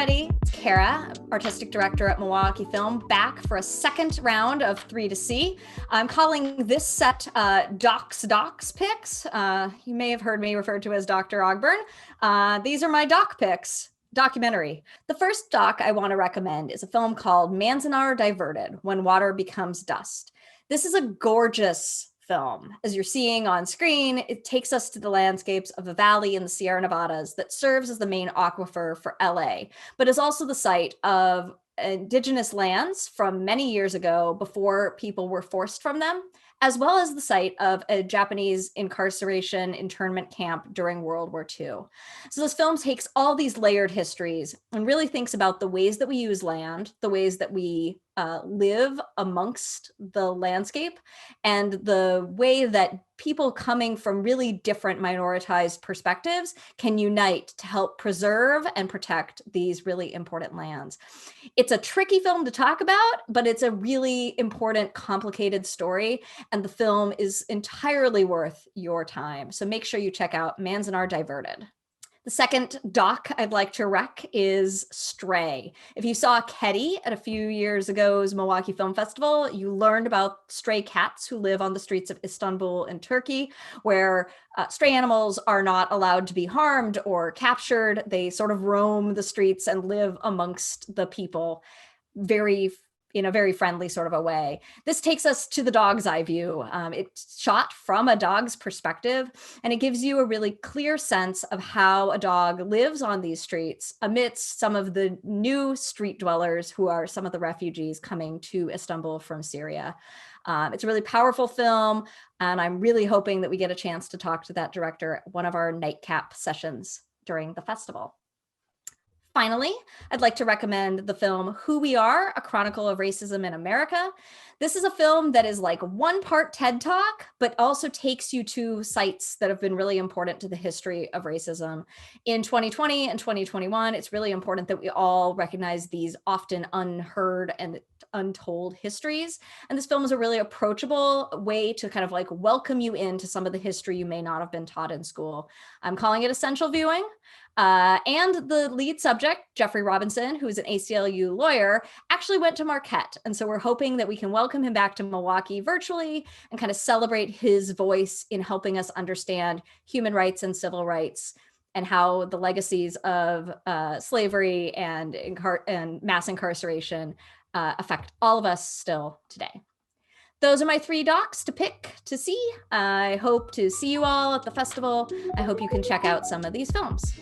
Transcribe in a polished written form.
everybody. It's Cara, Artistic Director at Milwaukee Film, back for a second round of 3 to See. I'm calling this set Docs Picks. You may have heard me referred to as Dr. Ogburn. These are my doc picks. Documentary. The first doc I want to recommend is a film called Manzanar Diverted, When Water Becomes Dust. This is a gorgeous film. As you're seeing on screen, it takes us to the landscapes of a valley in the Sierra Nevadas that serves as the main aquifer for LA, but is also the site of indigenous lands from many years ago before people were forced from them, as well as the site of a Japanese incarceration internment camp during World War II. So this film takes all these layered histories and really thinks about the ways that we use land, the ways that we live amongst the landscape, and the way that people coming from really different minoritized perspectives can unite to help preserve and protect these really important lands. It's a tricky film to talk about, but it's a really important, complicated story, and the film is entirely worth your time. So make sure you check out Manzanar Diverted. The second doc I'd like to rec is Stray. If you saw Ketty at a few years ago's Milwaukee Film Festival, you learned about stray cats who live on the streets of Istanbul in Turkey, where stray animals are not allowed to be harmed or captured. They sort of roam the streets and live amongst the people in a very friendly sort of a way. This takes us to the dog's eye view. It's shot from a dog's perspective, and it gives you a really clear sense of how a dog lives on these streets amidst some of the new street dwellers who are some of the refugees coming to Istanbul from Syria. It's a really powerful film, and I'm really hoping that we get a chance to talk to that director at one of our nightcap sessions during the festival. Finally, I'd like to recommend the film Who We Are, A Chronicle of Racism in America. This is a film that is like one part TED Talk, but also takes you to sites that have been really important to the history of racism. In 2020 and 2021, it's really important that we all recognize these often unheard and untold histories. And this film is a really approachable way to kind of like welcome you into some of the history you may not have been taught in school. I'm calling it essential viewing. And the lead subject, Jeffrey Robinson, who is an ACLU lawyer, actually went to Marquette. And so we're hoping that we can welcome him back to Milwaukee virtually and kind of celebrate his voice in helping us understand human rights and civil rights and how the legacies of slavery and mass incarceration affect all of us still today. Those are my 3 docs to pick to see. I hope to see you all at the festival. I hope you can check out some of these films.